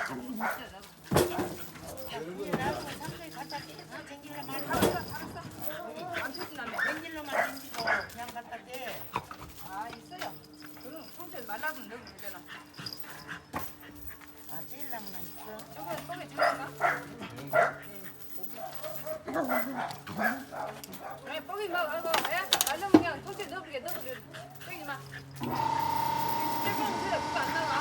삼촌이 갖다 댕길로만 안 쫓지나면 댕길로만 댕기고 그냥 갖다 대. 아 있어요. 그럼 상태 말라면 넣으면 되잖아. 아 제일 나무나 있어. 저거 속에 들어가? 아니 뻐기 막 알고 야 말라면 그냥 통째 넣어버리게 뻐기 마. 쬐끄만 그거 안 나가.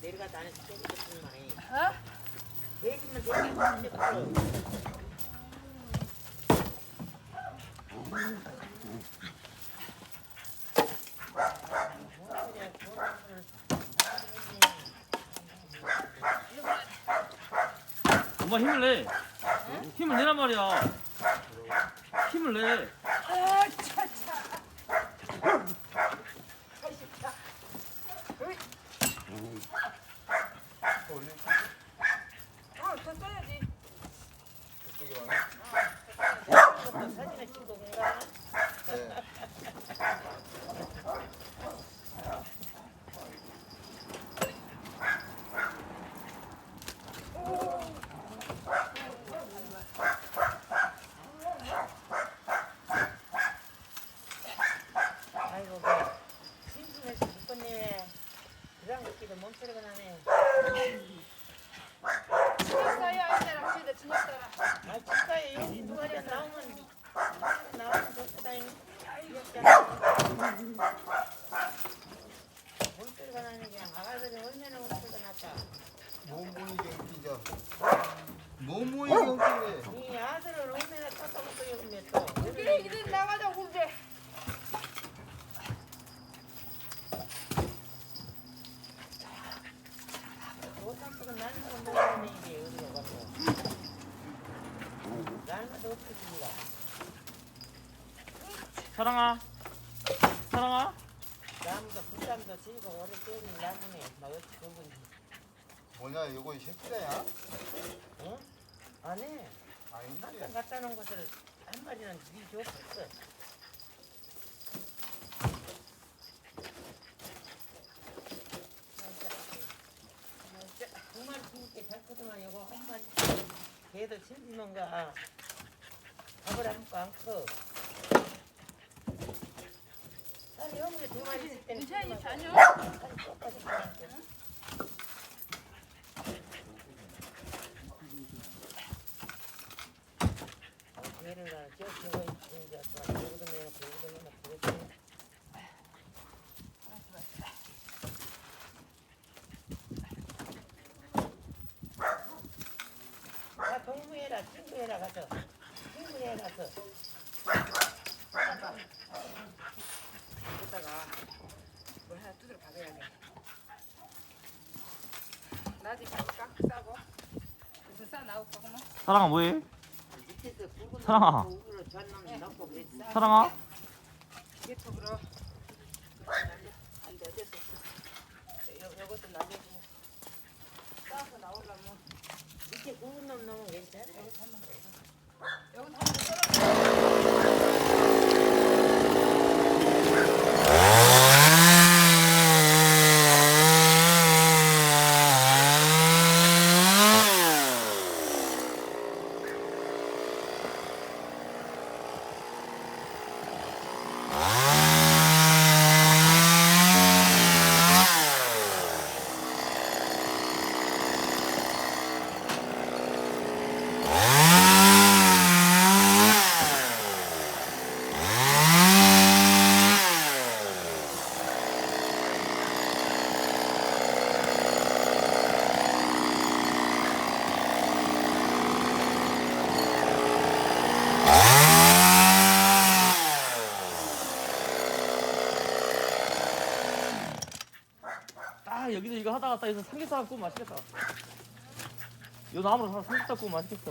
내려가서 안에서 쪼그쪼그 말해. 어? 내리면 내리면 엄마 힘을 내. 힘을 내란 말이야. 힘을 내. 아 차차. 더 써야지. 사진을 찍고 그런가? 아이고 심심해서 죽겠네. 그런 것끼리 몸소리가 나네. 지냈어요 아이들랑 집에 지냈더라. 아 진짜요? 여기 누가 나오면 좋겠다잉. 몸소리가 나네. 그냥 아가들이 얼마나 몸소리가 났다. 몸보이게 웃기죠. 몸보이게 웃기네. 이 아들을 얼마나 떴다고 여기면 또. 그래 이들 나가자고 이제. 오삼수가 날마다 먹으면 이게 어디가 가서. 날마다 어떻게 줍니까? 사랑아. 사랑아. 나무도 불담도 지고 오래 때리는 나무네. 나 어찌 그건 뭐냐 이거 새끼다야? 응? 안 해. 아닌데. 한참 갖다 놓은 것을 한 마리는 네 줬었어. 정말 죽게 잘 크더만 이거 한 마리 걔도 심심한가 밥을 안 먹고 안 커. 살이 형제 두 마리 있을 때는 괜찮니 자녀? 살이 똑같이 크는데. 얘는 나 저거 이제 저거도 내놓고 저거도 내놓고 그랬더니 아 동무해라 친구해라 가서 친구해 가서 이따가 뭘 하나 두드려 박아야 돼. 나도 깍 싸고 무슨 싸 나올까 그만. 사랑아 뭐해? 밑에서 굵은 사랑아. 놈 우유로 전놈 넣고 그랬어. 사랑아. 기계톱으로 안돼 어쩔 수 없어. 요것도 나중에 싸서 나오려면 밑에 굵은 놈 넣으면 괜찮아. 여기서 한번 썰어. 여기서 이거 하다가 딱 여기서 삼겹살 구우면 맛있겠다. 요 나무로 삼겹살 구우면 맛있겠어.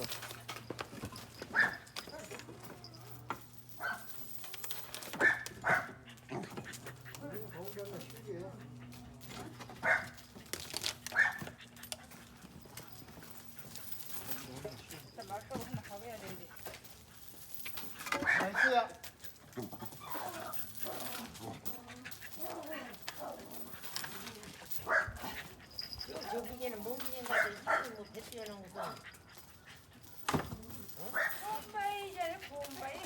해 뛰어는 무슨 봄바이잖아 봄바이.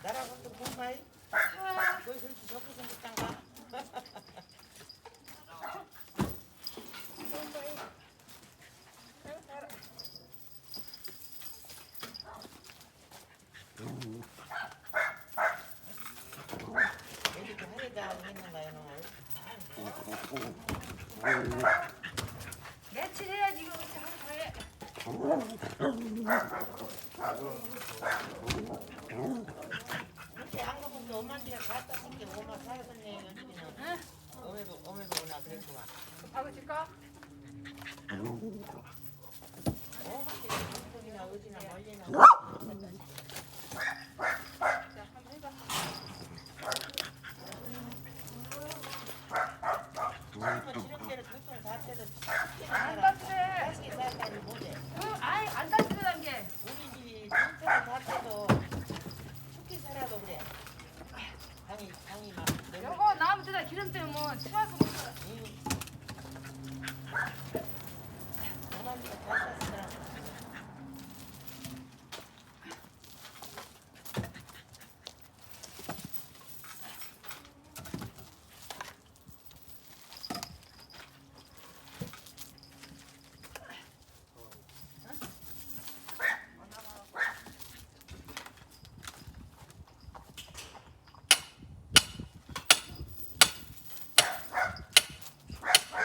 나라고 또 봄바이? 아, 그걸 그렇게 좋게 생겼단가? 봄바이. 알아. 이렇게 하리다 했는가요, 너? 며칠 해야지 이거 어떻게 하루 다 해. 그렇게 안 가본 게 엄마한테 갔다 쓸게 엄마 살았네 여기는. 응? 어메보구나 그랬구만. 바로 줄까? 금도끼냐 어디나 멀리나. 자, 한번 해봐. 지름 때는 보통 다 때도 안 따뜻해. 다시게 살다니 못해. 응, 아이 안 따뜻하단 게. 우리 집이 동태를 다 때도 춥게 살아도 그래. 방이 막. 여거 나무 뜨다 기름 때문에 추워서 못 살아. 엄마한테가 다 쌌더라.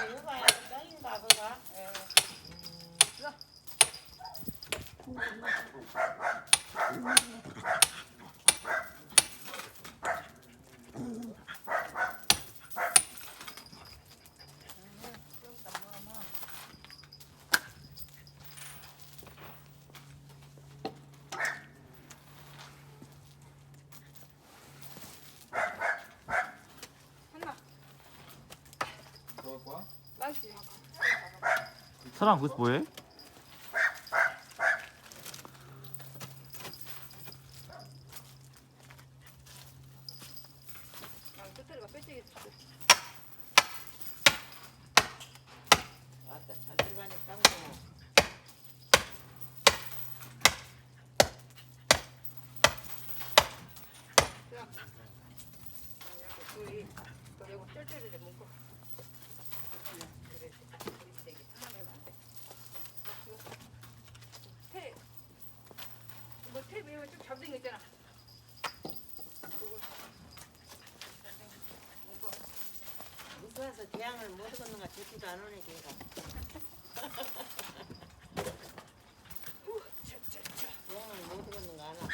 이거가 땅인가 그거가? 한나 그럴 거야? 맛있지. 사람 거기서 뭐해? 끝들이가 빼지게. 왔다 잘 들어가네 땅도. 우리 이거 쩔쩔이를 먹고. 태, 뭐 태, 이거 좀 잡된 거 있잖아. 무서워서 대양을 못 걷는가 듣지도 않으네 걔가. 대양을 못 걷는가 안 와.